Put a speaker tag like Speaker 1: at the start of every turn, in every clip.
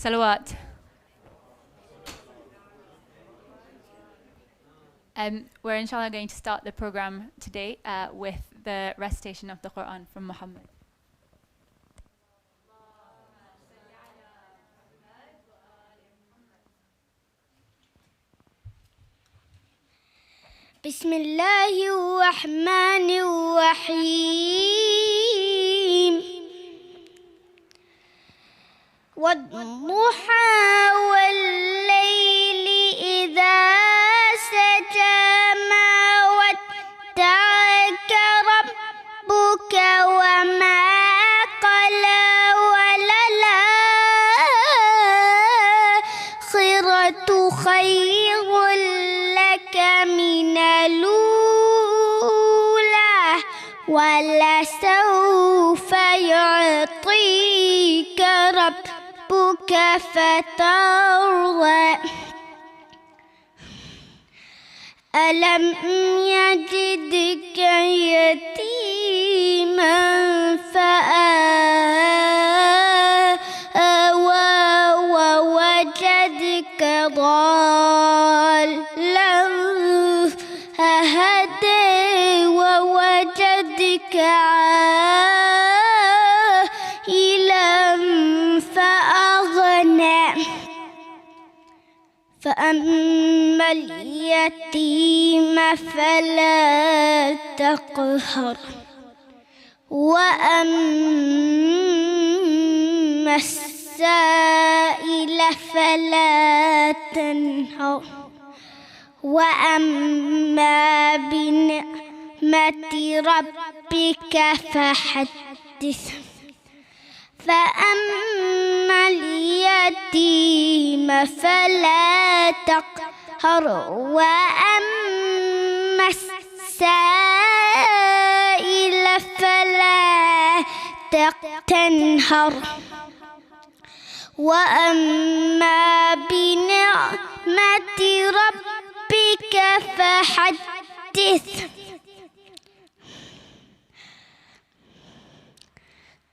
Speaker 1: Salawat. We're inshallah going to start the program today with the recitation of the Qur'an from Muhammad.
Speaker 2: بسم الله الرحمن الرحيم والضحى والليل إذا سجى ما ودعك ربك وما قلى وللآخرة خير لك من الأولى ولسوف يعطيك ربك فترضى ألم يجدك يتيما فآوى ووجدك ضالا فهدى ووجدك عائلا فأغنى فأما اليتيم فلا تقهر وأما السائل فلا تنهر وأما بنعمة ربك فحدث فأما اليتيم فلا تقهر وأما السائل فلا تنهر وأما بنعمة ربك فحدث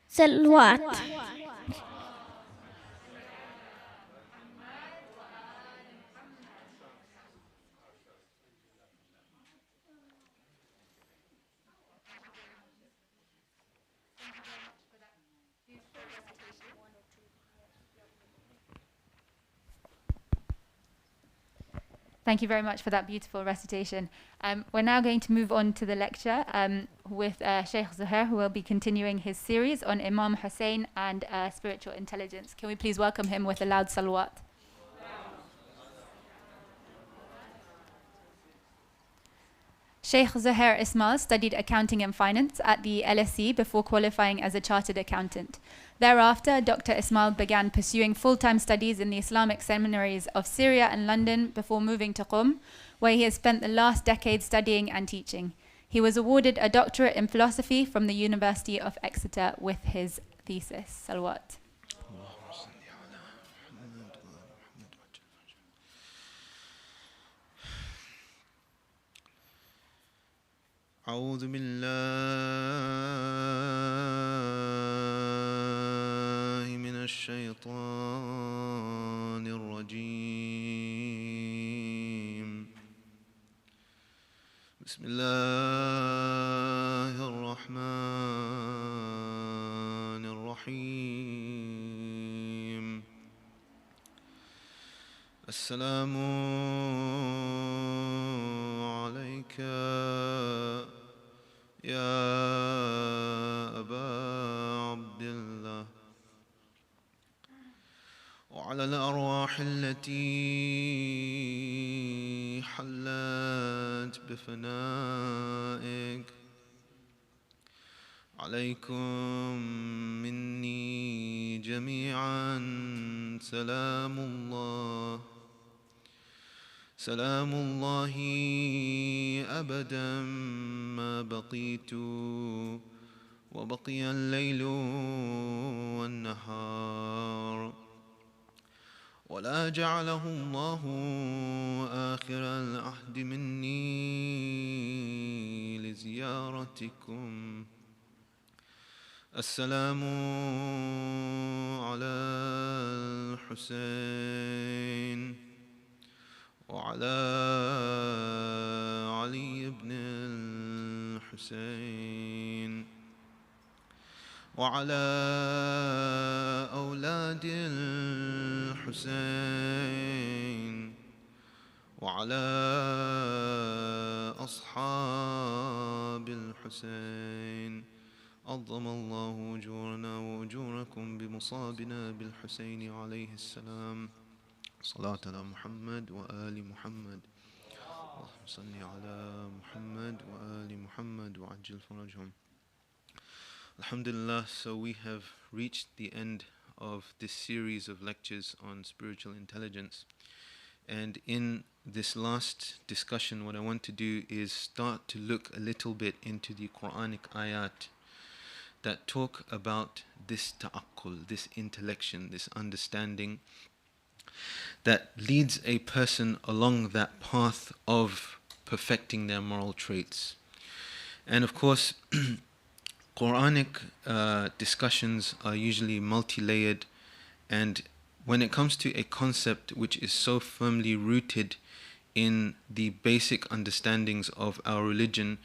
Speaker 2: صلوات.
Speaker 1: Thank you very much for that beautiful recitation. We're now going to move on to the lecture with Shaykh Zoheir, who will be continuing his series on Imam Husayn and spiritual intelligence. Can we please welcome him with a loud salawat? Shaykh Zoheir Esmail studied accounting and finance at the LSE before qualifying as a chartered accountant. Thereafter, Dr. Esmail began pursuing full-time studies in the Islamic Seminaries of Syria and London before moving to Qom, where he has spent the last decade studying and teaching. He was awarded a doctorate in philosophy from the University of Exeter with his thesis. Salawat.
Speaker 3: أعوذ بالله من الشيطان الرجيم بسم الله الرحمن الرحيم السلام عليك يا أبا عبد الله وعلى الأرواح التي حلت بفنائك عليكم مني جميعا سلام الله سلام الله أبدا ما بقيت وبقي الليل والنهار ولا جعله الله آخر العهد مني لزيارتكم السلام على الحسين وعلى علي بن الحسين وعلى أولاد الحسين وعلى أصحاب الحسين عظم الله أجورنا وأجوركم بمصابنا بالحسين عليه السلام صلاة على محمد وآل محمد اللهم صل على محمد وآل محمد وعجل فرجهم. Alhamdulillah, so we have reached the end of this series of lectures on spiritual intelligence. And in this last discussion, what I want to do is start to look a little bit into the Quranic ayat that talk about this ta'aqqul, this intellection, this understanding that leads a person along that path of perfecting their moral traits. And of course, Quranic discussions are usually multi-layered, and when it comes to a concept which is so firmly rooted in the basic understandings of our religion,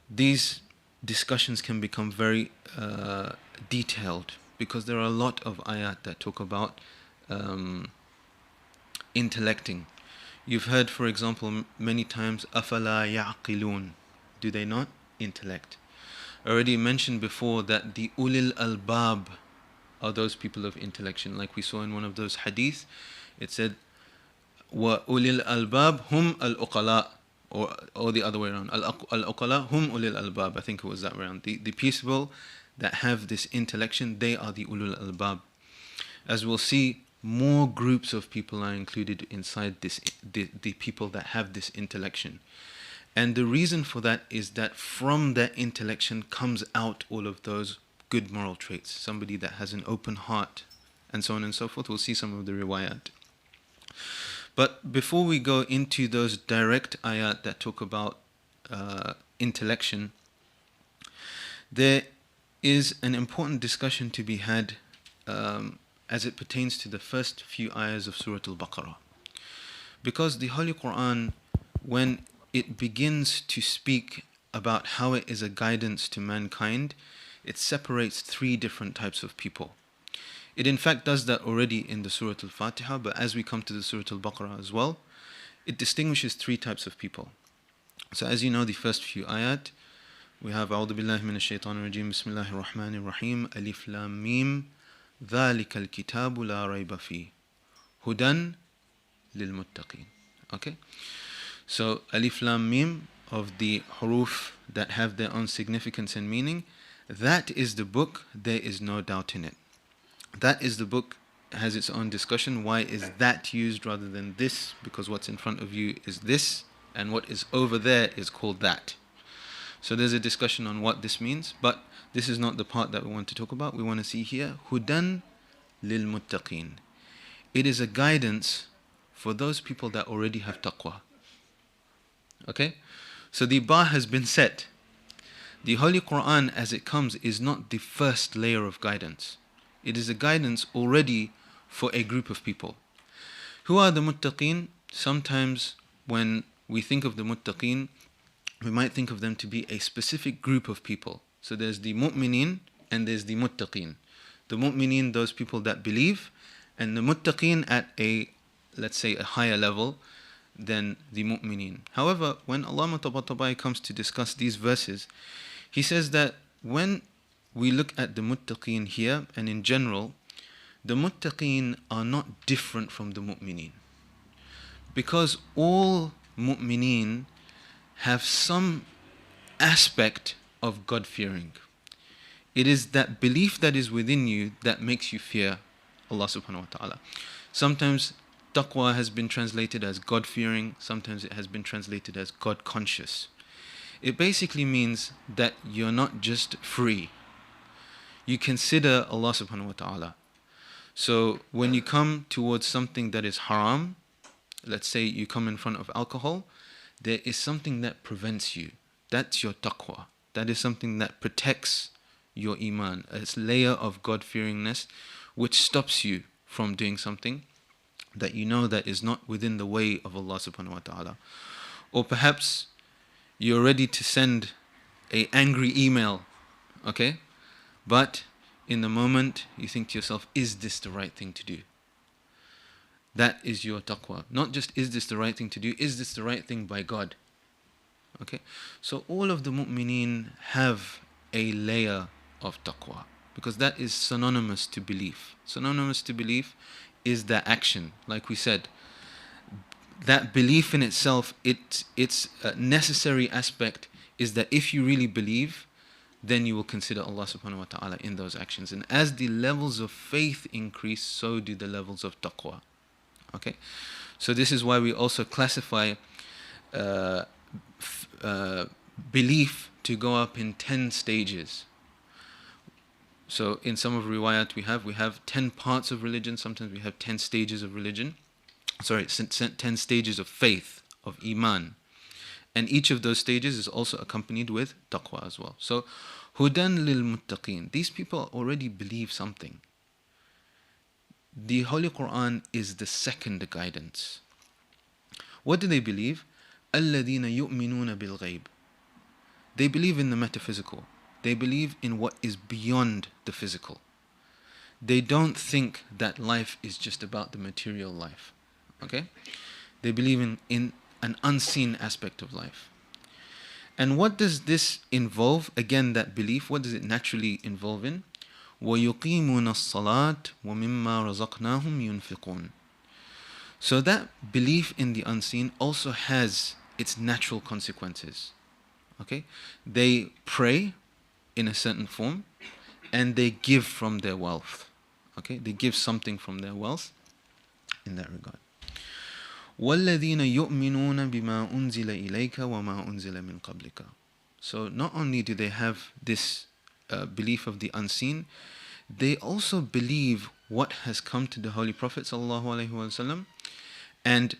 Speaker 3: these discussions can become very detailed, because there are a lot of ayat that talk about intellecting. You've heard, for example, many times, أَفَلَا يَعْقِلُونَ, do they not intellect? I already mentioned before that the ulil albab are those people of intellection. Like we saw in one of those hadith, it said, wa ulil albab hum al-uqala, or the other way around, al-uqala hum ulil albab. I think it was that way around. The peaceable that have this intellection, they are the ulul albab. As we'll see, more groups of people are included inside this, the people that have this intellection. And the reason for that is that from that intellection comes out all of those good moral traits. Somebody that has an open heart, and so on and so forth. We'll see some of the riwayat. But before we go into those direct ayat that talk about intellection, there is an important discussion to be had as it pertains to the first few ayahs of Surah Al-Baqarah. Because the Holy Qur'an, when it begins to speak about how it is a guidance to mankind, it separates three different types of people. It in fact does that already in the Surah Al-Fatiha, but as we come to the Surah Al-Baqarah as well, it distinguishes three types of people. So as you know, the first few ayat, we have أعوذ بالله من الشيطان الرجيم بسم الله الرحمن الرحيم ألف لام ميم ذلك الكتاب لا ريب فيه هدى للمتقين. Okay? So Alif Lam Mim, of the huruf that have their own significance and meaning, that is the book, there is no doubt in it. That is the book, has its own discussion. Why is that used rather than this? Because what's in front of you is this, and what is over there is called that. So there's a discussion on what this means, but this is not the part that we want to talk about. We want to see here, Hudan lil muttaqeen. It is a guidance for those people that already have taqwa. Okay, so the bar has been set. The Holy Qur'an as it comes is not the first layer of guidance. It is a guidance already for a group of people. Who are the muttaqeen? Sometimes when we think of the muttaqeen, we might think of them to be a specific group of people. So there's the mu'mineen and there's the muttaqeen. The mu'mineen, those people that believe, and the muttaqeen at a, let's say, a higher level than the mu'mineen. However, when Allah Tabarruk comes to discuss these verses, He says that when we look at the muttaqeen here, and in general, the muttaqeen are not different from the mu'mineen. Because all mu'mineen have some aspect of God-fearing. It is that belief that is within you that makes you fear Allah subhanahu wa ta'ala. Sometimes taqwa has been translated as God-fearing, sometimes it has been translated as God-conscious. It basically means that you're not just free. You consider Allah subhanahu wa ta'ala. So when you come towards something that is haram, let's say you come in front of alcohol, there is something that prevents you. That's your taqwa. That is something that protects your iman. It's a layer of God-fearingness which stops you from doing something that you know that is not within the way of Allah subhanahu wa ta'ala. Or perhaps you're ready to send an angry email, okay? But in the moment you think to yourself, is this the right thing to do? That is your taqwa. Not just is this the right thing to do, is this the right thing by God? Okay? So all of the mu'mineen have a layer of taqwa, because that is synonymous to belief. Synonymous to belief is that action. Like we said, that belief in itself, its a necessary aspect is that if you really believe, then you will consider Allah subhanahu wa ta'ala in those actions. And as the levels of faith increase, so do the levels of taqwa. Okay? So this is why we also classify belief to go up in 10 stages. So in some of riwayat we have 10 parts of religion, sometimes we have 10 stages of religion. 10 stages of faith, of iman. And each of those stages is also accompanied with taqwa as well. So hudan lil muttaqeen, these people already believe something. The Holy Qur'an is the second guidance. What do they believe? الَّذِينَ يُؤْمِنُونَ بِالْغَيْبِ. They believe in the metaphysical. They believe in what is beyond the physical. They don't think that life is just about the material life. Okay? They believe in an unseen aspect of life. And what does this involve? Again, that belief, what does it naturally involve in? وَيُقِيمُونَ الصَّلَاةِ وَمِمَّا رَزَقْنَاهُمْ يُنْفِقُونَ. So that belief in the unseen also has its natural consequences. Okay? They pray in a certain form and they give from their wealth. Okay? They give something from their wealth in that regard. وَالَّذِينَ يُؤْمِنُونَ بِمَا أُنزِلَ إِلَيْكَ وَمَا أُنزِلَ مِن قَبْلِكَ. So not only do they have this belief of the unseen, they also believe what has come to the Holy Prophet ﷺ and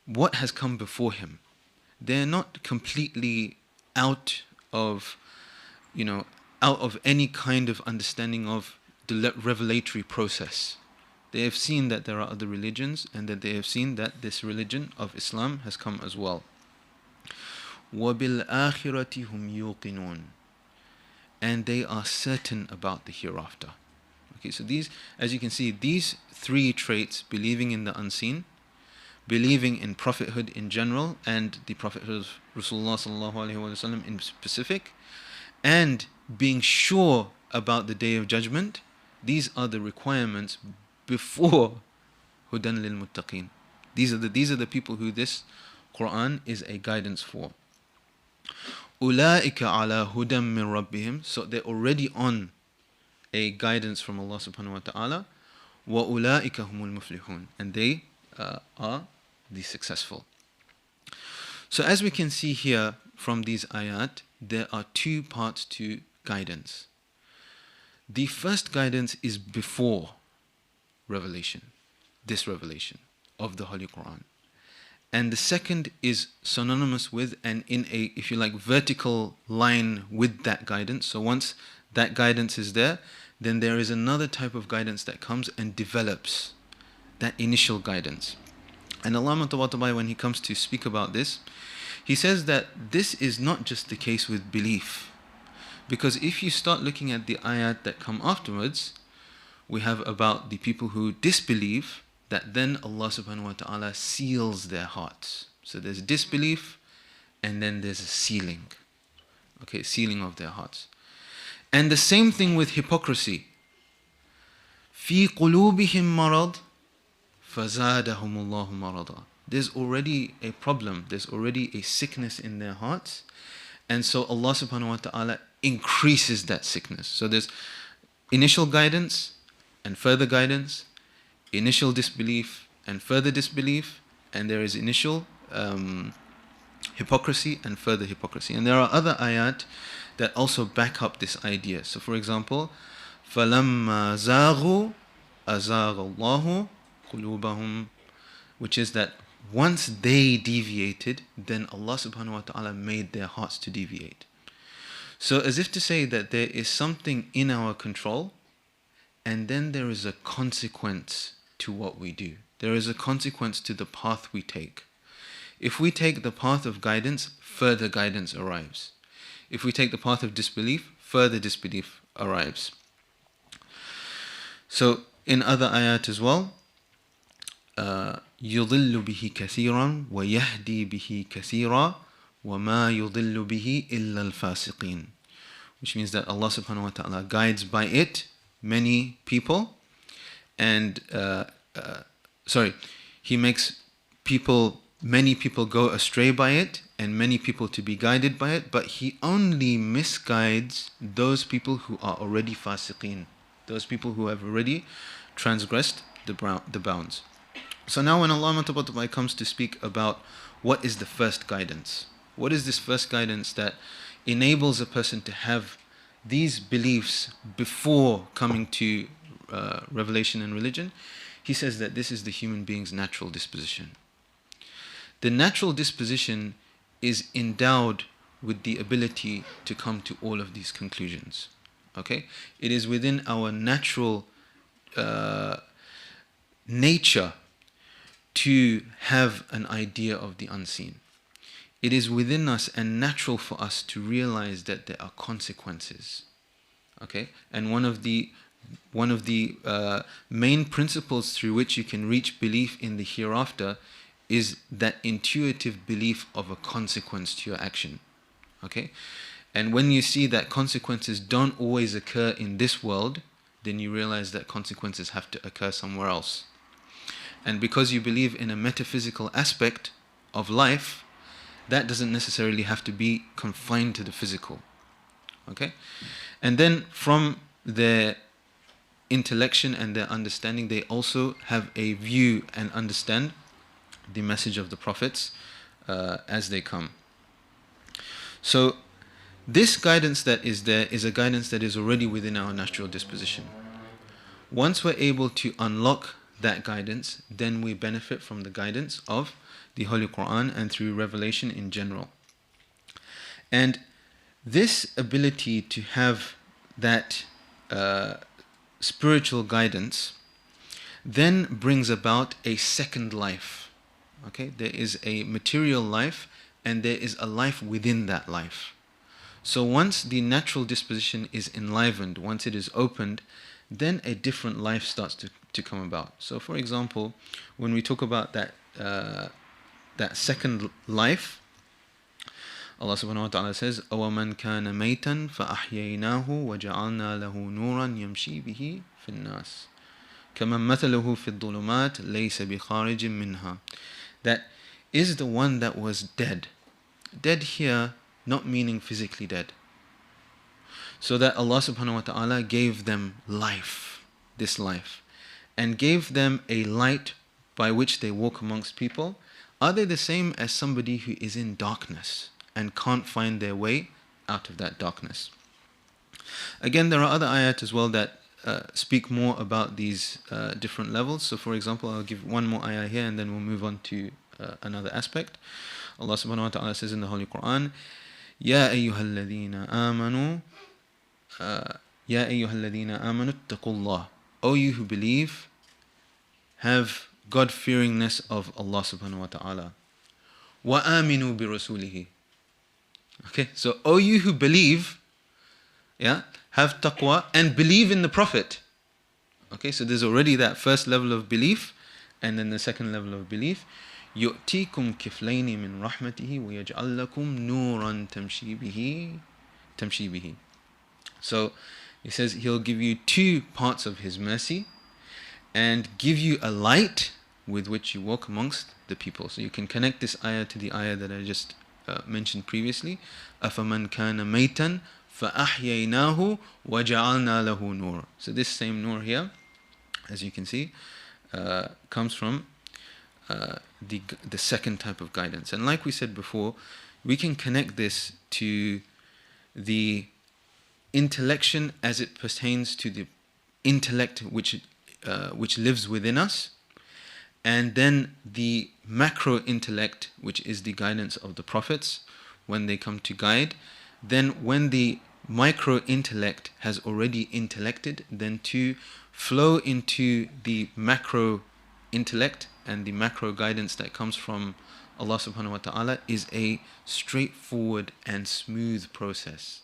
Speaker 3: what has come before him. They're not completely out of any kind of understanding of the revelatory process. They have seen that there are other religions and that they have seen that this religion of Islam has come as well. وَبِالْآخِرَةِ هُمْ يُوقِنُونَ. And they are certain about the hereafter. Okay, so these, as you can see, these three traits, believing in the unseen, believing in prophethood in general, and the prophethood of Rasulullah sallallahu alaihi wasallam in specific, and being sure about the Day of Judgment, these are the requirements before hudan lil muttaqeen. These are the people who this Qur'an is a guidance for. أُولَٰئِكَ عَلَى هُدًى مِّن رَبِّهِمْ. So they're already on a guidance from Allah subhanahu wa ta'ala. وَأُولَٰئِكَ هُمُ الْمُفْلِحُونَ. And they are the successful. So as we can see here from these ayat, there are two parts to guidance. The first guidance is before revelation, this revelation of the Holy Qur'an. And the second is synonymous with and in a, if you like, vertical line with that guidance. So once that guidance is there, then there is another type of guidance that comes and develops that initial guidance. And Allah Ta'ala, when He comes to speak about this, He says that this is not just the case with belief. Because if you start looking at the ayat that come afterwards, we have about the people who disbelieve, that then Allah subhanahu wa ta'ala seals their hearts. So there's disbelief and then there's a sealing. Okay, sealing of their hearts. And the same thing with hypocrisy. في قلوبهم مرض فزادهم الله مرضا. There's already a problem, there's already a sickness in their hearts, and so Allah subhanahu wa ta'ala increases that sickness. So there's initial guidance and further guidance, initial disbelief and further disbelief, and there is initial hypocrisy and further hypocrisy. And there are other ayat that also back up this idea. So for example, فَلَمَّا زَاغُوا أَزَاغَ اللَّهُ قُلُوبَهُمْ, which is that once they deviated, then Allah subhanahu wa ta'ala made their hearts to deviate. So as if to say that there is something in our control, and then there is a consequence to what we do. There is a consequence to the path we take. If we take the path of guidance, further guidance arrives. If we take the path of disbelief, further disbelief arrives. So in other ayat as well, يضل به كثيرا ويهدي به كثيرا وما يضل به إلا الفاسقين, which means that Allah subhanahu wa ta'ala guides by it many people, and He makes many people go astray by it and many people to be guided by it, but He only misguides those people who are already fasiqeen, those people who have already transgressed the bounds. So now when Allah comes to speak about what is the first guidance, what is this first guidance that enables a person to have these beliefs before coming to revelation and religion, He says that this is the human being's natural disposition. The natural disposition is endowed with the ability to come to all of these conclusions. Okay? It is within our natural nature to have an idea of the unseen. It is within us and natural for us to realize that there are consequences. Okay? And one of the main principles through which you can reach belief in the hereafter is that intuitive belief of a consequence to your action. Okay? And when you see that consequences don't always occur in this world, then you realize that consequences have to occur somewhere else. And because you believe in a metaphysical aspect of life, that doesn't necessarily have to be confined to the physical. Okay? And then from their intellection and their understanding, they also have a view and understand the message of the prophets as they come. So this guidance that is there is a guidance that is already within our natural disposition. Once we're able to unlock that guidance, then we benefit from the guidance of the Holy Qur'an and through revelation in general. And this ability to have that spiritual guidance then brings about a second life. Okay? There is a material life and there is a life within that life. So once the natural disposition is enlivened, once it is opened, then a different life starts to come about. So for example, when we talk about that second life, Allah subhanahu wa ta'ala says, أَوَمَنْ كَانَ مَيْتًا فَأَحْيَيْنَاهُ وَجَعَلْنَا لَهُ نُورًا يَمْشِي بِهِ فِي النَّاسِ كَمَنْ مَثَلُهُ فِي الظُّلُمَاتِ لَيْسَ بِخَارِجٍ مِنْهَا. That is the one that was dead. Dead here, not meaning physically dead. So that Allah subhanahu wa ta'ala gave them life, this life, and gave them a light by which they walk amongst people. Are they the same as somebody who is in darkness and can't find their way out of that darkness? Again, there are other ayat as well that speak more about these different levels. So for example, I'll give one more ayah here and then we'll move on to another aspect. Allah subhanahu wa ta'ala says in the Holy Qur'an, يَا أَيُّهَا الَّذِينَ آمَنُوا يَا أَيُّهَا الَّذِينَ آمَنُوا اتَّقُوا اللَّهِ. O you who believe, have God-fearingness of Allah subhanahu wa ta'ala. وَآمِنُوا بِرَسُولِهِ. Okay, so O you who believe, have taqwa and believe in the Prophet. Okay, so there's already that first level of belief, and then the second level of belief. يُؤْتِيكُمْ كِفْلَيْنِ مِنْ رَحْمَتِهِ وَيَجْعَلْ لَكُمْ نُورًا تَمْشِي بِهِ. So He says He'll give you two parts of His mercy and give you a light with which you walk amongst the people. So you can connect this ayah to the ayah that I just mentioned previously. أَفَمَنْ كَانَ مَيْتًا فَأَحْيَيْنَاهُ وَجَعَلْنَا لَهُ نُورًا. So this same nur here, as you can see, comes from the second type of guidance. And like we said before, we can connect this to the intellection as it pertains to the intellect which lives within us, and then the macro intellect, which is the guidance of the prophets when they come to guide. Then when the micro intellect has already intellected, then to flow into the macro intellect and the macro guidance that comes from Allah subhanahu wa ta'ala is a straightforward and smooth process.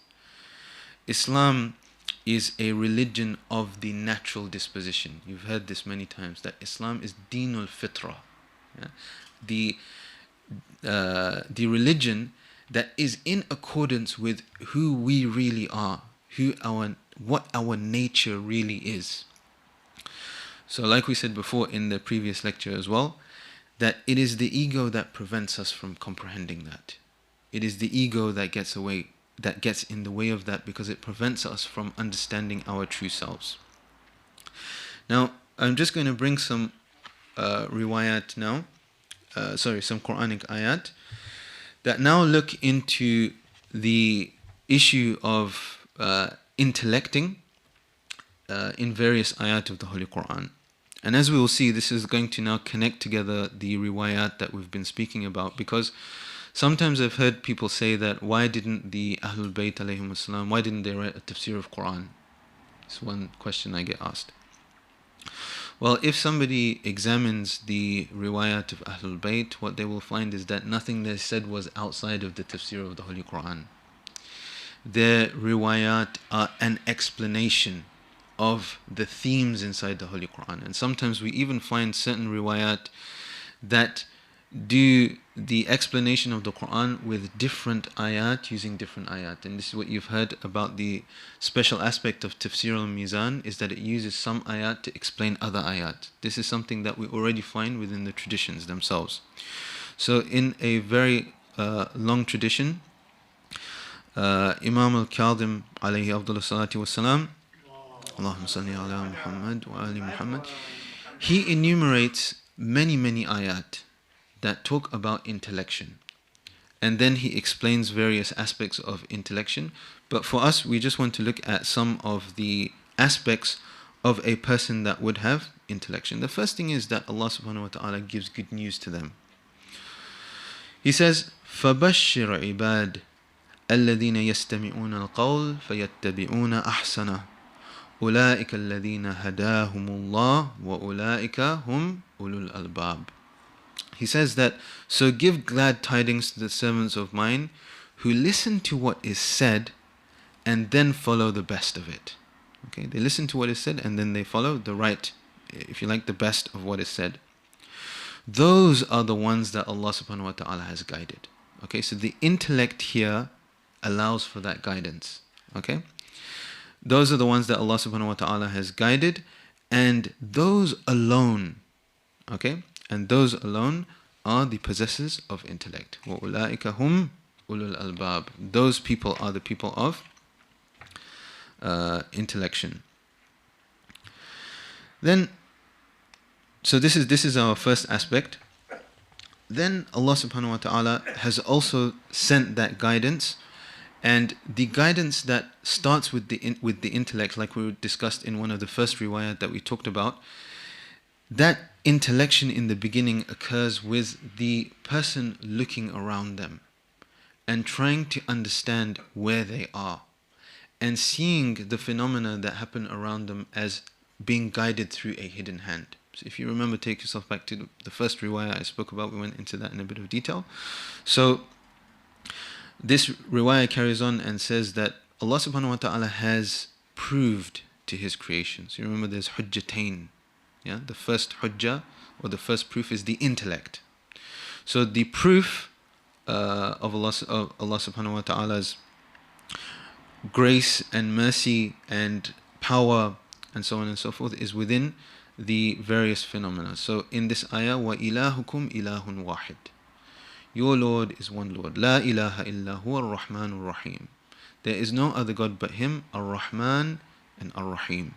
Speaker 3: Islam is a religion of the natural disposition. You've heard this many times, that Islam is Deenul Fitra. Yeah? The religion that is in accordance with who we really are, what our nature really is. So like we said before in the previous lecture as well, that it is the ego that prevents us from comprehending that. It is the ego that gets in the way of that, because it prevents us from understanding our true selves. Now, I'm just going to bring some riwayat now, some Quranic ayat that now look into the issue of intellecting in various ayat of the Holy Qur'an. And as we will see, this is going to now connect together the riwayat that we've been speaking about, because sometimes I've heard people say that why didn't the Ahlul Bayt alayhim salam, why didn't they write a tafsir of Qur'an? It's one question I get asked. Well, if somebody examines the riwayat of Ahlul Bayt, what they will find is that nothing they said was outside of the tafsir of the Holy Qur'an. Their riwayat are an explanation of the themes inside the Holy Qur'an. And sometimes we even find certain riwayat that do the explanation of the Qur'an with different ayat, using different ayat. And this is what you've heard about the special aspect of Tafsir al-Mizan, is that it uses some ayat to explain other ayat. This is something that we already find within the traditions themselves. So in a very long tradition, Imam al-Kadhim alayhi afdal salatu wassalam, Allahumma salli ala Muhammad wa ali Muhammad, he enumerates many ayat that talk about intellection, and then he explains various aspects of intellection. But for us, we just want to look at some of the aspects of a person that would have intellection. The first thing is that Allah subhanahu wa ta'ala gives good news to them. He says, فَبَشِّرْ عِبَادِ الَّذِينَ يَسْتَمِعُونَ الْقَوْلَ فَيَتَّبِعُونَ أَحْسَنَهُ أُولَٰئِكَ الَّذِينَ هَدَاهُمُ اللَّهُ وَأُولَٰئِكَ هُمْ أُولُو الْأَلْبَابِ. He says that, so give glad tidings to the servants of mine who listen to what is said and then follow the best of it. Okay, they listen to what is said and then they follow the right, if you like, the best of what is said. Those are the ones that Allah subhanahu wa ta'ala has guided. Okay, so the intellect here allows for that guidance. Okay, those are the ones that Allah subhanahu wa ta'ala has guided, and those alone, okay, and those alone are the possessors of intellect. وَأُولَٰئِكَ هُمْ أُولُو الْأَلْبَابِ. Those people are the people of intellection. Then, so this is our first aspect. Then Allah subhanahu wa ta'ala has also sent that guidance, and the guidance that starts with the intellect, like we discussed in one of the first riwayat that we talked about, that intellection in the beginning occurs with the person looking around them and trying to understand where they are and seeing the phenomena that happen around them as being guided through a hidden hand. So if you remember, take yourself back to the first riwayah I spoke about. We went into that in a bit of detail. So this riwayah carries on and says that Allah subhanahu wa ta'ala has proved to His creations. You remember there's hujjatain. Yeah, the first hujjah or the first proof is the intellect. So the proof of Allah subhanahu wa ta'ala's grace and mercy and power and so on and so forth is within the various phenomena. So in this ayah, وَإِلَهُكُمْ إِلَهٌ وَاحِدٌ. Your Lord is one Lord. لَا إِلَهَ إِلَّا هُوَ الرَّحْمَنُ الرَّحِيمُ. There is no other God but Him, Ar-Rahman and Ar-Rahim.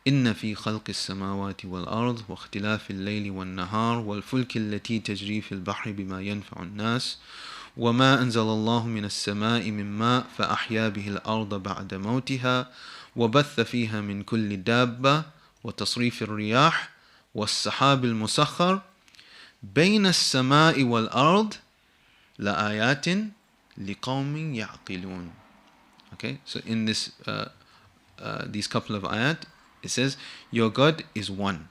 Speaker 3: إن في خلق السماوات والأرض واختلاف الليل والنهار والفلك التي تجري في البحر بما ينفع الناس وما أنزل الله من السماء من ماء فأحيا به الأرض بعد موتها وبث فيها من كل دابة وتصريف الرياح والسحاب المسخر بين السماء والأرض لآيات لقوم يعقلون. Okay, so in this these couple of ayat, it says, your God is one.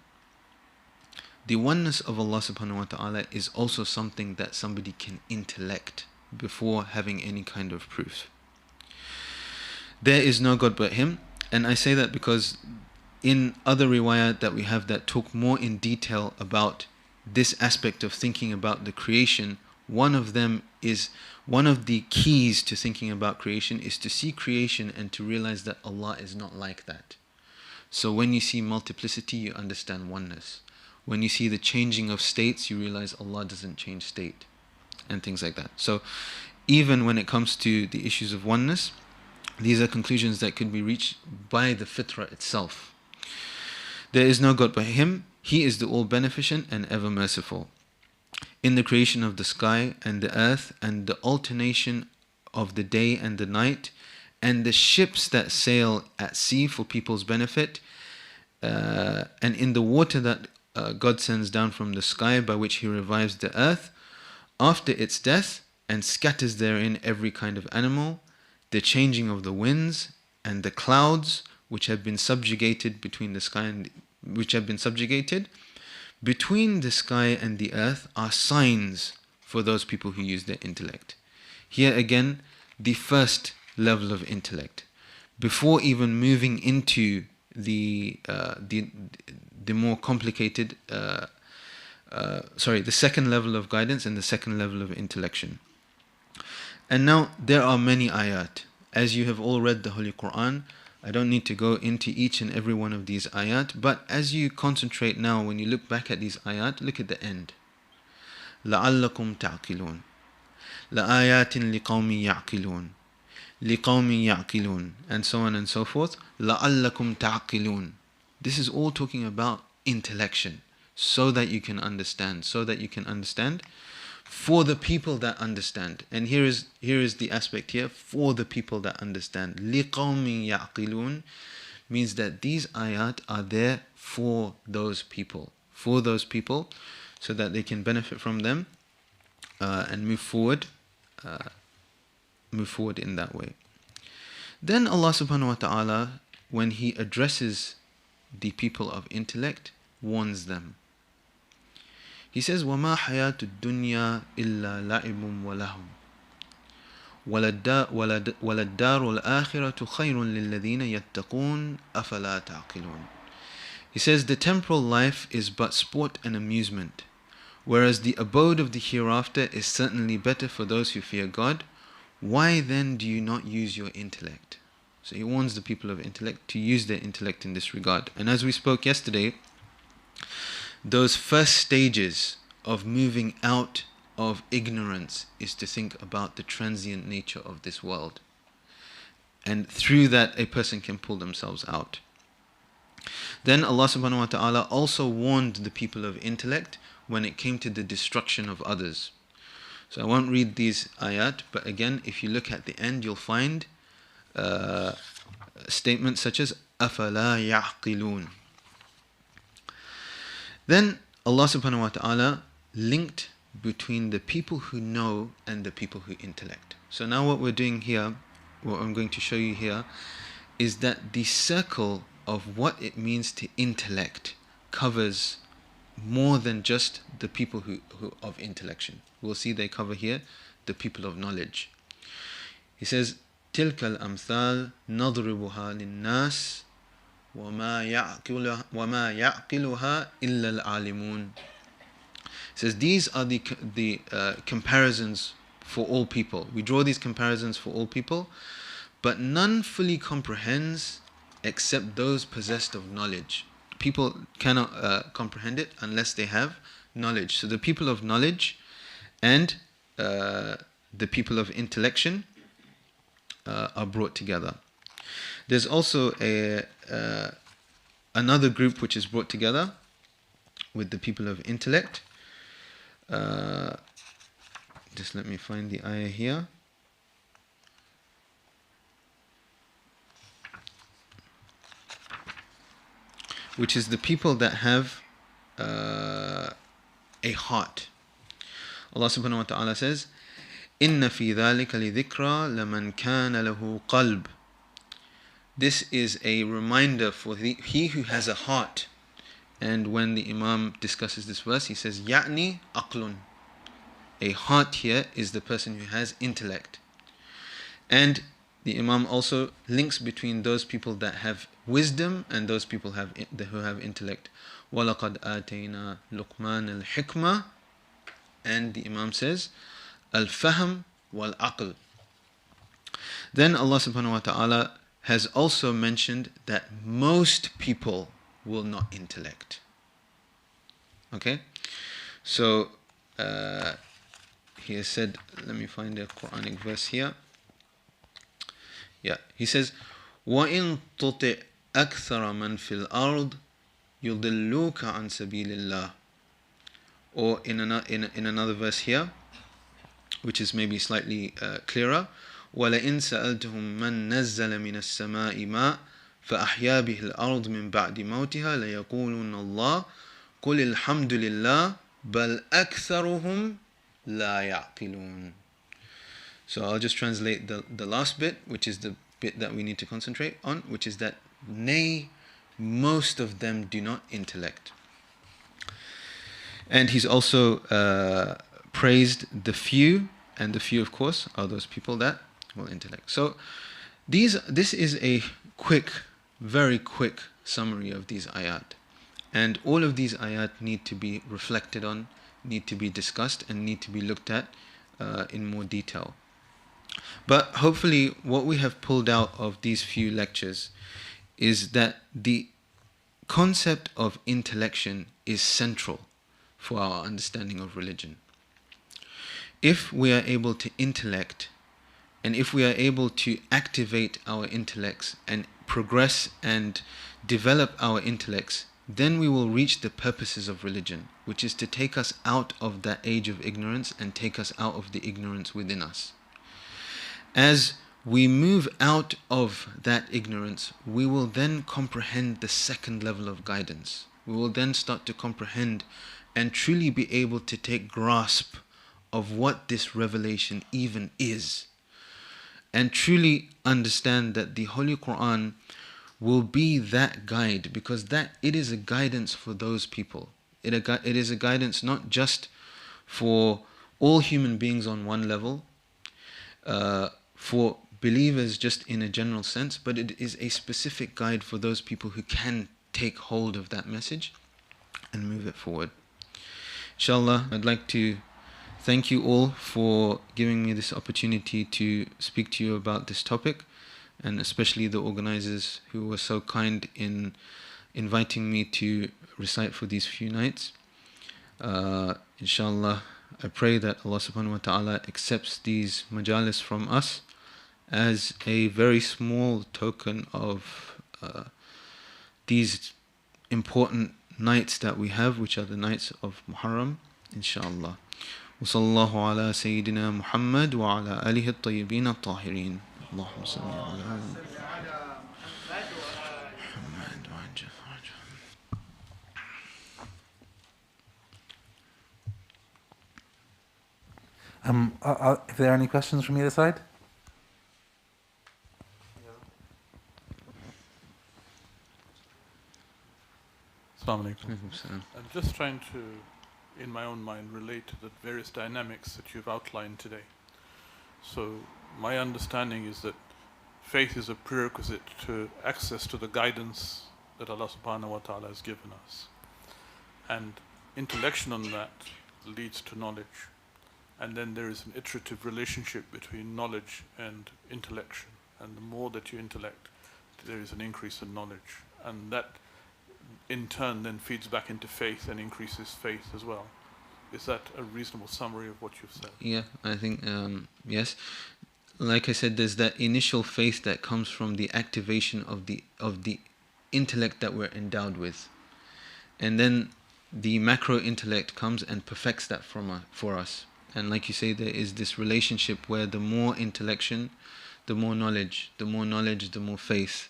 Speaker 3: the oneness of Allah subhanahu wa ta'ala is also something that somebody can intellect before having any kind of proof. There is no God but Him, and I say that because in other riwayat that we have that talk more in detail about this aspect of thinking about the creation, one of the keys to thinking about creation is to see creation and to realize that Allah is not like that. So when you see multiplicity, you understand oneness. When you see the changing of states, you realize Allah doesn't change state, and things like that. So even when it comes to the issues of oneness, these are conclusions that could be reached by the fitrah itself. There is no God but Him. He is the all-beneficent and ever-merciful. In the creation of the sky and the earth, and the alternation of the day and the night, and the ships that sail at sea for people's benefit, and in the water that God sends down from the sky, by which He revives the earth after its death, and scatters therein every kind of animal, the changing of the winds and the clouds which have been subjugated between the sky and between the sky and the earth are signs for those people who use their intellect. Here again, the first level of intellect, before even moving into the more complicated, the second level of guidance and the second level of intellection. And now there are many ayat. As you have all read the Holy Qur'an, I don't need to go into each and every one of these ayat, but as you concentrate now, when you look back at these ayat, look at the end. لَعَلَّكُمْ تَعْقِلُونَ لَآيَاتٍ لِقَوْمٍ يَعْقِلُونَ لِقَوْمٍ يَعْقِلُونَ, and so on and so forth. لَعَلَّكُمْ تَعْقِلُونَ. This is all talking about intellection, so that you can understand, for the people that understand. And here is the aspect here, for the people that understand. لِقَوْمٍ يَعْقِلُونَ means that these ayat are there for those people, so that they can benefit from them and move forward in that way. Then Allah subhanahu wa ta'ala, when He addresses the people of intellect, warns them. He says, وَمَا حَيَاةُ الدُّنْيَا إِلَّا لَعِبٌ وَلَهٌ وَلَلدَّارُ الْآخِرَةُ خَيْرٌ لِلَّذِينَ يَتَّقُونَ أَفَلَا تَعْقِلُونَ. He says, the temporal life is but sport and amusement, whereas the abode of the hereafter is certainly better for those who fear God. Why then do you not use your intellect? So He warns the people of intellect to use their intellect in this regard. And as we spoke yesterday, those first stages of moving out of ignorance is to think about the transient nature of this world. And through that, a person can pull themselves out. Then Allah subhanahu wa ta'ala also warned the people of intellect when it came to the destruction of others. So I won't read these ayat, but again, if you look at the end, you'll find statements such as أَفَلَا يَعْقِلُونَ. Then Allah subhanahu wa ta'ala linked between the people who know and the people who intellect. So now what we're doing here, what I'm going to show you here, is that the circle of what it means to intellect covers more than just the people who of intellection. We'll see they cover here the people of knowledge. He says, تِلْكَ الْأَمْثَالِ نَضْرِبُهَا لِلنَّاسِ وَمَا يَعْقِلُهَا إِلَّا الْعَالِمُونَ. He says, these are the comparisons for all people. We draw these comparisons for all people, but none fully comprehends except those possessed of knowledge. People cannot comprehend it unless they have knowledge. So the people of knowledge and the people of intellection are brought together. There's also another group which is brought together with the people of intellect. Just let me find the ayah here. Which is the people that have a heart. Allah subhanahu wa ta'ala says, إِنَّ فِي ذَلِكَ لِذِكْرَى لَمَنْ كَانَ لَهُ قَلْبٌ. This is a reminder for he who has a heart. And when the Imam discusses this verse, he says, Ya'ni aqlun. A heart here is the person who has intellect. And the Imam also links between those people that have wisdom and those people who have intellect. وَلَقَدْ آتَيْنَا لُقْمَانَ الْحِكْمَةِ. And the Imam says, Al-fahm wal-aql. Then Allah subhanahu wa ta'ala has also mentioned that most people will not intellect. Okay? So, he has said, let me find a Quranic verse here. Yeah, he says, وَإِن تُطِعْ أَكْثَرَ مَنْ فِي الْأَرْضِ يُضِلُّوكَ عَنْ سَبِيلِ اللَّهِ. Or in another verse here, which is maybe slightly clearer, وَلَئِن سَأَلْتُهُم مَّن نَزَّلَ مِنَ السَّمَاءِ مَاءً فَأَحْيَا بِهِ الْأَرْضِ مِن بَعْدِ مَوْتِهَا لَيَقُولُنَّ اللَّهُ قُلِ الْحَمْدُ لِلَّهِ بَلْ أَكْثَرُهُمْ لَا يَعْقِلُونَ. So I'll just translate the last bit, which is the bit that we need to concentrate on, which is that, nay, most of them do not intellect. And he's also praised the few, and the few, of course, are those people that will intellect. So this is a quick, very quick summary of these ayat. And all of these ayat need to be reflected on, need to be discussed, and need to be looked at in more detail. But hopefully what we have pulled out of these few lectures is that the concept of intellection is central for our understanding of religion. If we are able to intellect, and if we are able to activate our intellects and progress and develop our intellects, then we will reach the purposes of religion, which is to take us out of that age of ignorance and take us out of the ignorance within us. As we move out of that ignorance, we will then comprehend the second level of guidance. We will then start to comprehend and truly be able to take grasp of what this revelation even is, and truly understand that the Holy Qur'an will be that guide, because it is a guidance for those people. It is a guidance not just for all human beings on one level, for believers just in a general sense, but it is a specific guide for those people who can take hold of that message and move it forward. Inshallah, I'd like to thank you all for giving me this opportunity to speak to you about this topic, and especially the organizers who were so kind in inviting me to recite for these few nights. Inshallah, I pray that Allah subhanahu wa ta'ala accepts these majalis from us as a very small token of these important nights that we have, which are the nights of Muharram, inshallah. وصلى الله على سيدنا محمد وعلى آله الطيبين الطاهرين. اللهم صل على
Speaker 4: محمد. If there are any questions from either side?
Speaker 5: Assalamu alaikum. I'm just trying to, in my own mind, relate to the various dynamics that you've outlined today. So my understanding is that faith is a prerequisite to access to the guidance that Allah subhanahu wa ta'ala has given us. And intellection on that leads to knowledge. And then there is an iterative relationship between knowledge and intellection. And the more that you intellect, there is an increase in knowledge. And that in turn then feeds back into faith and increases faith as well. Is that a reasonable summary of what you've said?
Speaker 3: Yeah, I think, yes. Like I said, there's that initial faith that comes from the activation of the intellect that we're endowed with. And then the macro intellect comes and perfects that for us. And like you say, there is this relationship where the more intellection, the more knowledge, the more faith.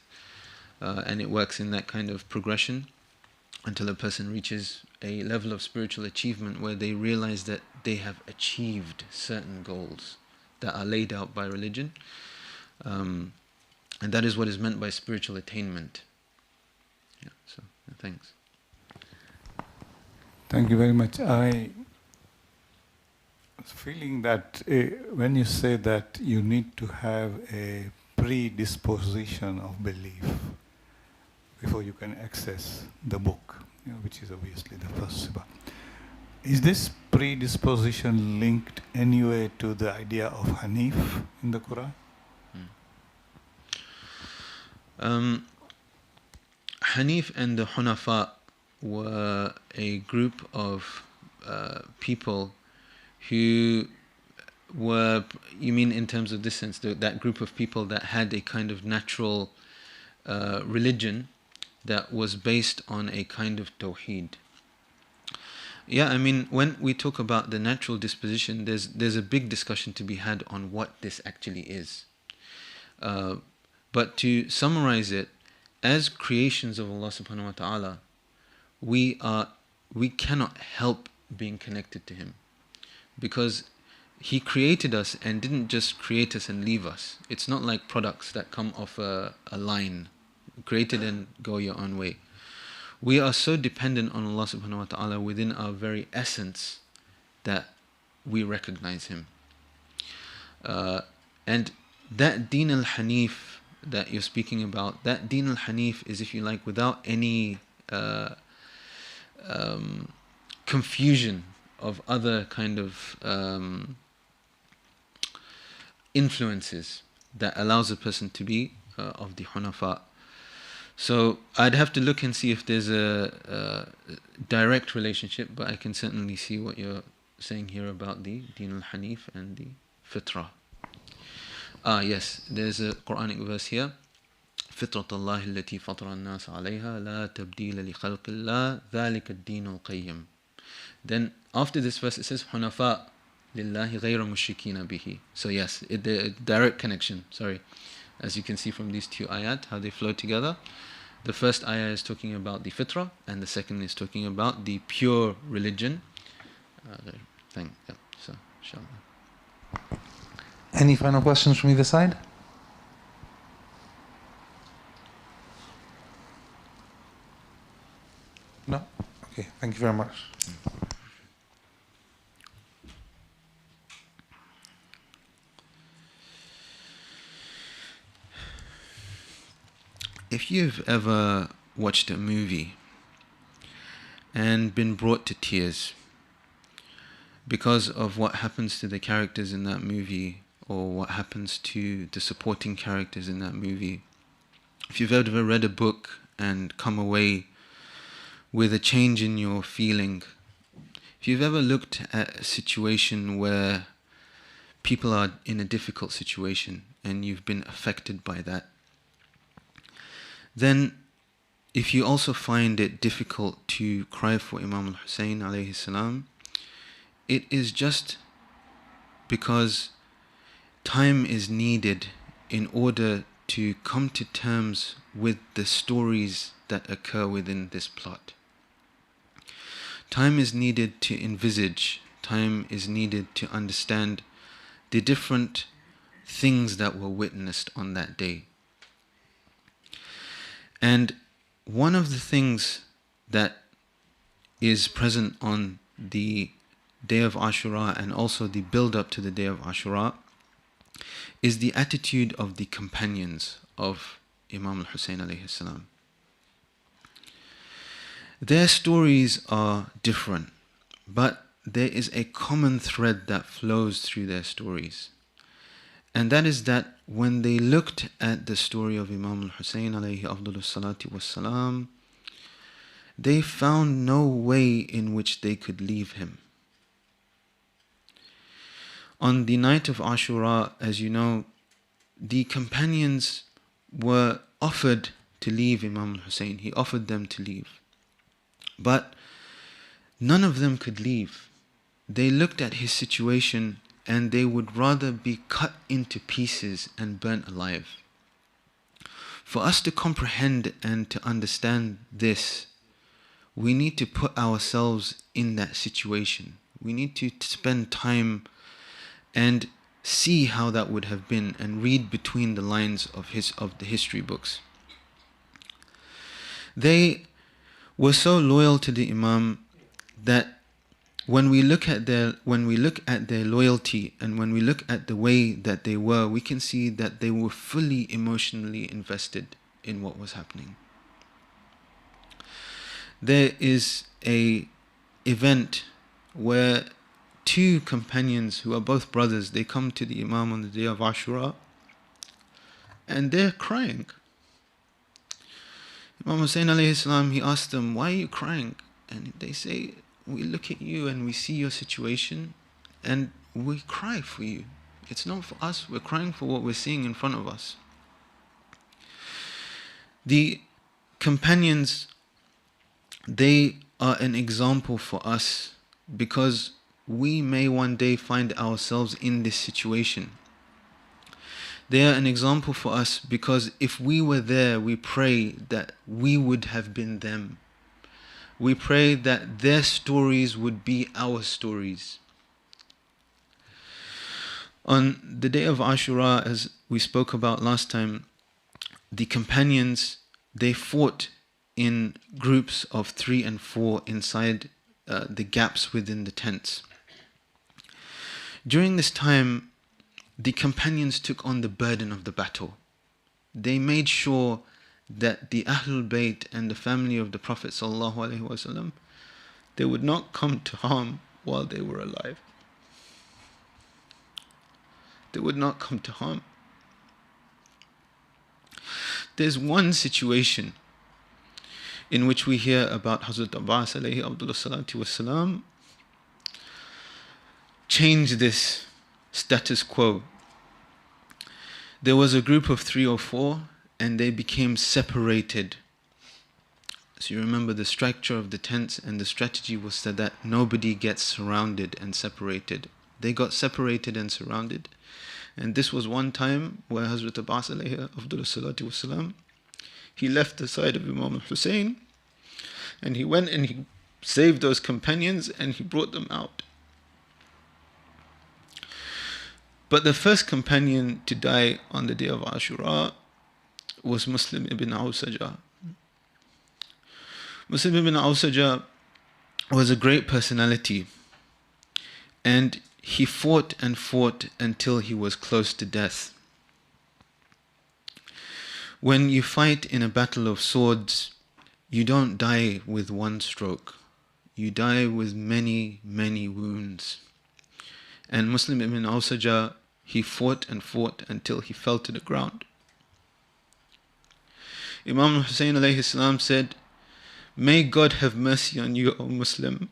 Speaker 3: And it works in that kind of progression until a person reaches a level of spiritual achievement where they realize that they have achieved certain goals that are laid out by religion. And that is what is meant by spiritual attainment. Yeah, so thanks.
Speaker 6: Thank you very much. I was feeling that when you say that you need to have a predisposition of belief before you can access the book, which is obviously the first sebab. Is this predisposition linked anyway to the idea of Hanif in the Quran?
Speaker 3: Hanif and the Hunafa were a group of people who were, you mean in terms of this sense, that group of people that had a kind of natural religion that was based on a kind of tawheed. Yeah, I mean, when we talk about the natural disposition, there's a big discussion to be had on what this actually is. But to summarize it, as creations of Allah subhanahu wa ta'ala, we cannot help being connected to Him, because He created us and didn't just create us and leave us. It's not like products that come off a line, created and go your own way. We are so dependent on Allah subhanahu wa ta'ala within our very essence that we recognize Him. And that Deen al-Hanif that you're speaking about, that Deen al-Hanif is, if you like, without any confusion of other kind of influences that allows a person to be of the Hunafa. So I'd have to look and see if there's a direct relationship, but I can certainly see what you're saying here about the Deen al-Hanif and the Fitra. Yes, there's a Quranic verse here. فطرة الله التي فطر الناس عليها لا تبديل لخلق الله ذلك الدين القيم. Then after this verse it says حنفاء لله غير مشركين به. So yes, the direct connection, sorry. As you can see from these two ayat, how they flow together. The first ayah is talking about the fitra, and the second is talking about the pure religion. So, inshallah.
Speaker 4: Any final questions from either side? No? Okay, thank you very much.
Speaker 3: If you've ever watched a movie and been brought to tears because of what happens to the characters in that movie, or what happens to the supporting characters in that movie, if you've ever read a book and come away with a change in your feeling, if you've ever looked at a situation where people are in a difficult situation and you've been affected by that, then if you also find it difficult to cry for Imam Husayn alayhi salam, it is just because time is needed in order to come to terms with the stories that occur within this plot. Time is needed to envisage, time is needed to understand the different things that were witnessed on that day. And one of the things that is present on the day of Ashura, and also the build-up to the day of Ashura, is the attitude of the companions of Imam Husayn alayhi salam. Their stories are different, but there is a common thread that flows through their stories. And that is that when they looked at the story of Imam Husayn alayhi afdalus salatu wassalam, they found no way in which they could leave him. On the night of Ashura, as you know, the companions were offered to leave Imam Husayn. He offered them to leave. But none of them could leave. They looked at his situation and they would rather be cut into pieces and burnt alive. For us to comprehend and to understand this, we need to put ourselves in that situation. We need to spend time and see how that would have been, and read between the lines of the history books. They were so loyal to the Imam that when we look at their loyalty and when we look at the way that they were, we can see that they were fully emotionally invested in what was happening. There is a event where two companions who are both brothers, they come to the Imam on the day of Ashura and they're crying. Imam Husayn alayhi salam, he asked them, why are you crying? And they say, we look at you and we see your situation and we cry for you. It's not for us, we're crying for what we're seeing in front of us. The companions, they are an example for us because we may one day find ourselves in this situation. They are an example for us because if we were there, we pray that we would have been them. We pray that their stories would be our stories. On the day of Ashura, as we spoke about last time, the companions, they fought in groups of 3 and 4 inside the gaps within the tents. During this time, the companions took on the burden of the battle. They made sure that the Ahlul Bayt and the family of the Prophet ﷺ, they would not come to harm while they were alive. They would not come to harm. There's one situation in which we hear about Hazrat Abbas alayhi salatu wasalam change this status quo. There was a group of 3 or 4 and they became separated. So you remember the structure of the tents, and the strategy was so that nobody gets surrounded and separated. They got separated and surrounded. And this was one time where Hazrat Abbas alayhi salatu wasalam, he left the side of Imam Husayn and he went and he saved those companions and he brought them out. But the first companion to die on the day of Ashura was Muslim ibn Awsaja. Muslim ibn Awsaja was a great personality, and he fought and fought until he was close to death. When you fight in a battle of swords, you don't die with one stroke. You die with many, many wounds. And Muslim ibn Awsaja, he fought and fought until he fell to the ground. Imam Husayn alayhi salam said, "May God have mercy on you, O Muslim."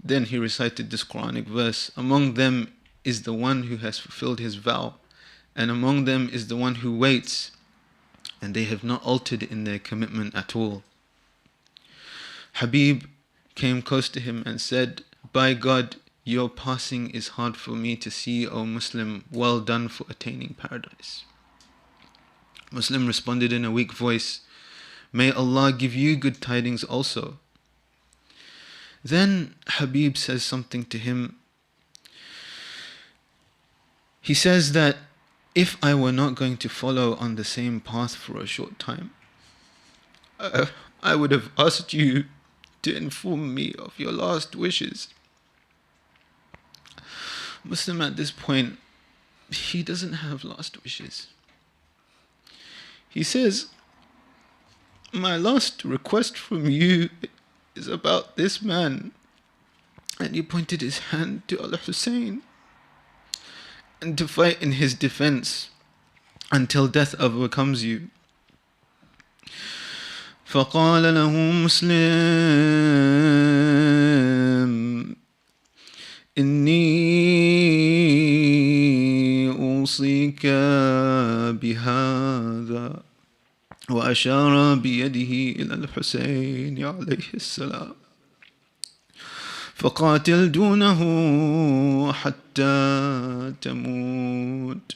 Speaker 3: Then he recited this Quranic verse, "Among them is the one who has fulfilled his vow, and among them is the one who waits, and they have not altered in their commitment at all." Habib came close to him and said, "By God, your passing is hard for me to see, O Muslim. Well done for attaining paradise." Muslim responded in a weak voice, "May Allah give you good tidings also." Then Habib says something to him. He says that if I were not going to follow on the same path for a short time, I would have asked you to inform me of your last wishes. Muslim at this point, he doesn't have last wishes. He says, "My last request from you is about this man." And he pointed his hand to Al-Husayn, and to fight in his defense until death overcomes you. فقال له مسلم إني أوصيك بهذا، وأشار بيده إلى الحسين عليه السلام، فقاتل دونه حتى تموت.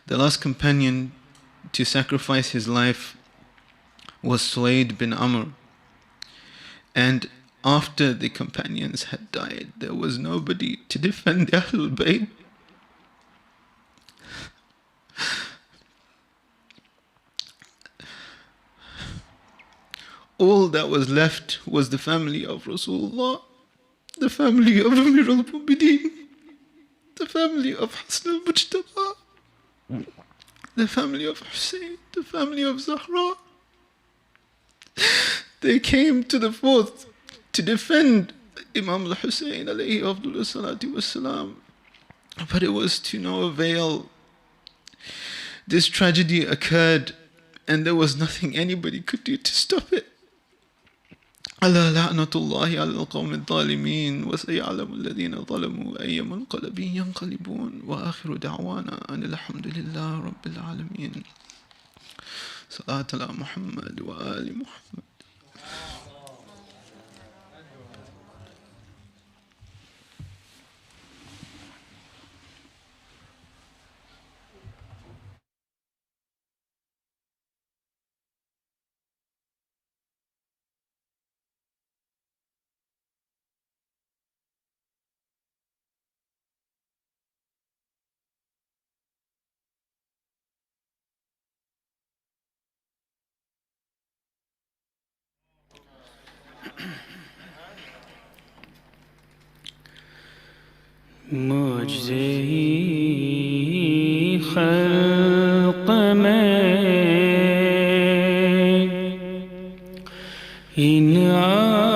Speaker 3: The last companion to sacrifice his life was Suwaid bin Amr. And after the companions had died, there was nobody to defend the Ahlul Bayt. all that was left was the family of Rasulullah, the family of Amir al-Mu'mineen, the family of Hassan al-Mujtaba, the family of Husayn, the family of Zahra. They came to the fort to defend Imam al-Husayn alayhi afdalus salatu wassalam, but it was to no avail. This tragedy occurred and there was nothing anybody could do to stop it. ألا لعنة الله على القوم الظالمين وسيعلم الذين ظلموا أي منقلب ينقلبون وآخر دعوانا أن الحمد لله رب العالمين. صلاة على محمد وآل محمد.
Speaker 7: معجزے خلق میں ان آنکھوں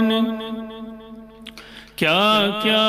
Speaker 7: نے کیا کیا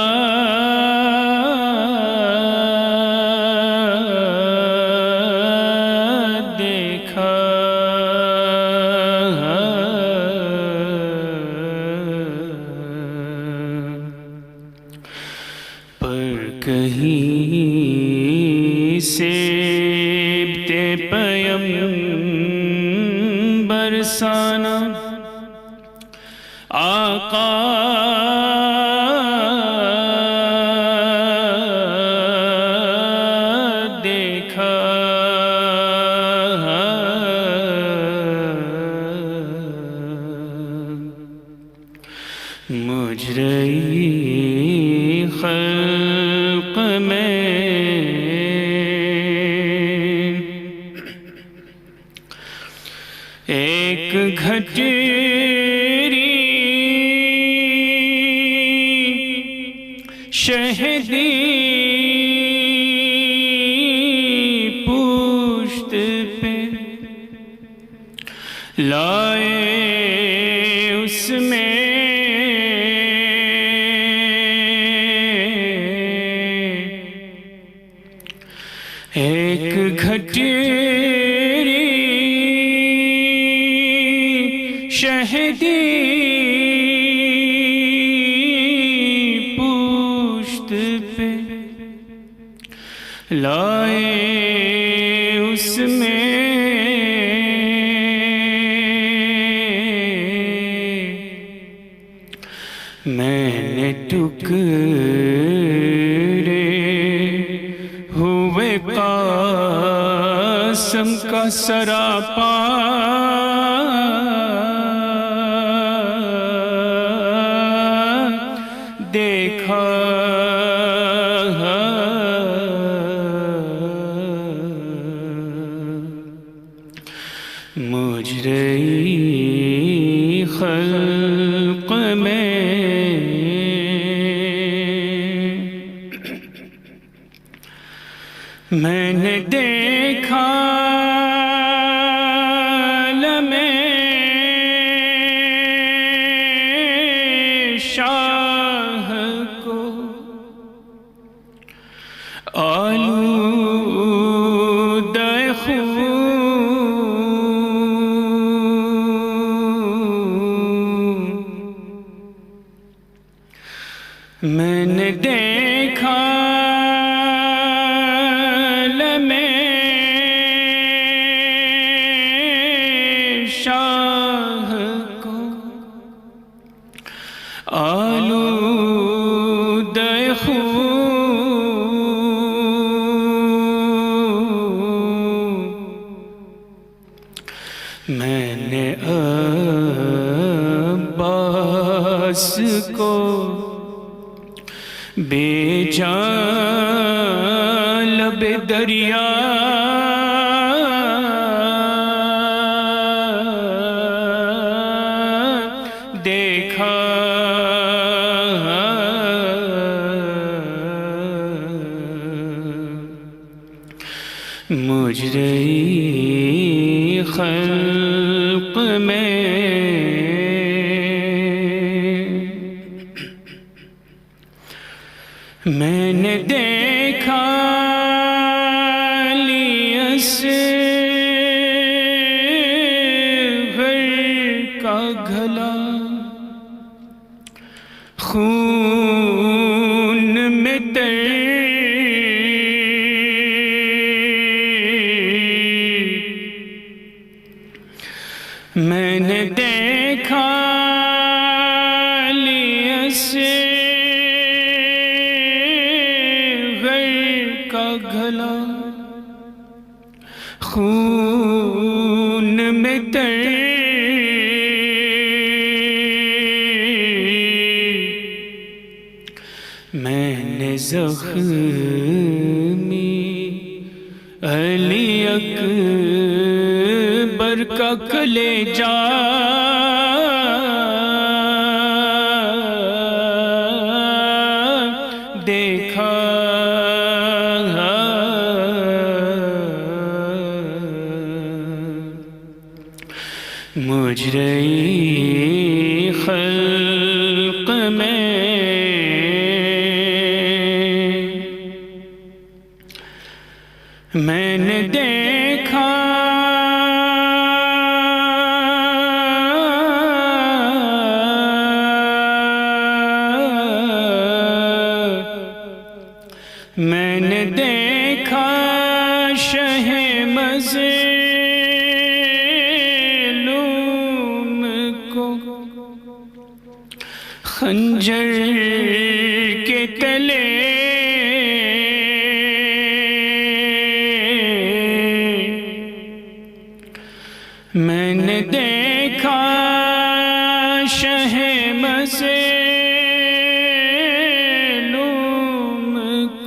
Speaker 7: بے جان لب دریا خلق میں نے دیکھا خون میں تر میں نے دیکھا غیر کا گھلا خون میں تر میں نے زخمی علی اکبر کا کلیجہ دیکھا مجرئی خلق میں نے دیکھا میں نے دیکھا شہ مظلوم کو خنجر کے تلے میں نے دیکھا شہ مظلوم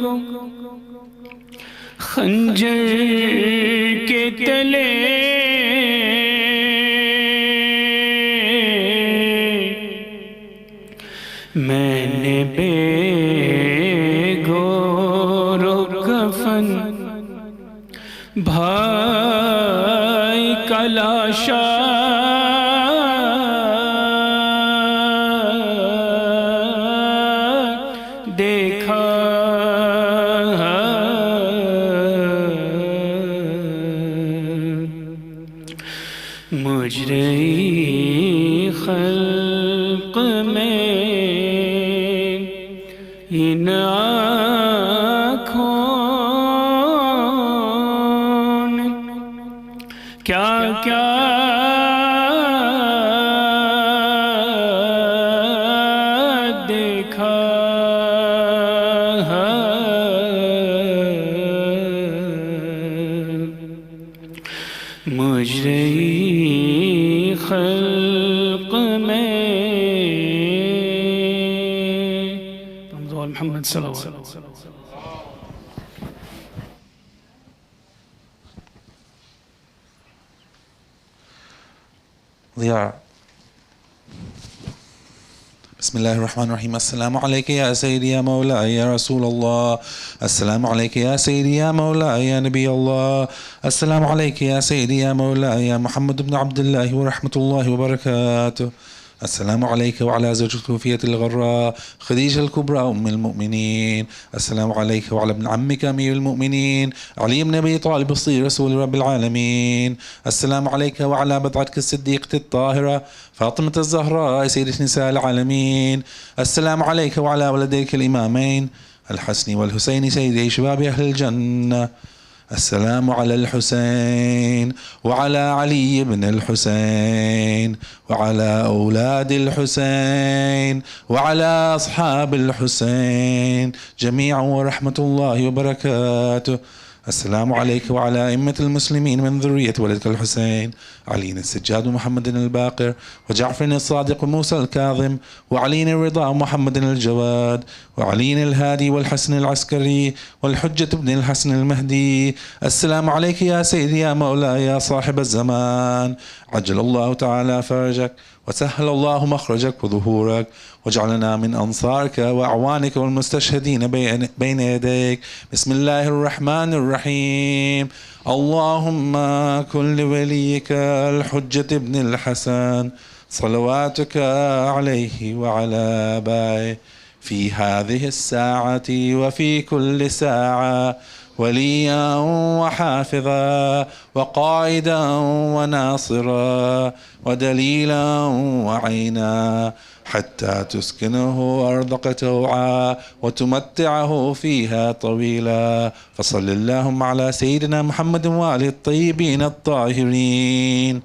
Speaker 7: کو خنجر کے تلے میں نے بے گور و کفن بھائی کا لاشا دیکھا مجرئی خلق میں ان آنکھوں نے کیا کیا دیکھا مجرئی خلق میں محمد صلی اللہ علیہ وسلم.
Speaker 4: Ziyarah. بسم الله الرحمن الرحيم. السلام عليك يا سيدي يا مولاي يا رسول الله. السلام عليك يا سيدي يا مولاي يا نبي الله. السلام عليك يا سيدي يا مولاي يا محمد بن عبد الله ورحمة الله وبركاته. السلام عليك وعلى زوجة الوفية الغراء خديجة الكبرى أم المؤمنين. السلام عليك وعلى ابن عمك أمير المؤمنين علي بن أبي طالب الصغير رسول رب العالمين. السلام عليك وعلى بضعتك الصديقة الطاهرة فاطمة الزهراء سيدة نساء العالمين. السلام عليك وعلى ولديك الإمامين الحسن والحسين سيدي شباب أهل الجنة. السلام على الحسين وعلى علي بن الحسين وعلى أولاد الحسين وعلى أصحاب الحسين جميعا ورحمة الله وبركاته. السلام عليك وعلى أئمة المسلمين من ذرية ولدك الحسين علي السجاد ومحمد الباقر وجعفر الصادق وموسى الكاظم وعلي الرضا ومحمد الجواد وعلي الهادي والحسن العسكري والحجة بن الحسن المهدي. السلام عليك يا سيدي يا مولاي يا صاحب الزمان عجل الله تعالى فرجك وسهل الله مخرجك وظهورك، واجعلنا من أنصارك وأعوانك والمستشهدين بين يديك. بسم الله الرحمن الرحيم. اللهم كن لوليك الحجة ابن الحسن صلواتك عليه وعلى آبائه في هذه الساعة وفي كل ساعة وليا وحافظا وقائدا وناصرا ودليلا وعينا، حتى تسكنه أرضك توعا وتمتعه فيها طويلا. فصل اللهم على سيدنا محمد وآله الطيبين الطاهرين.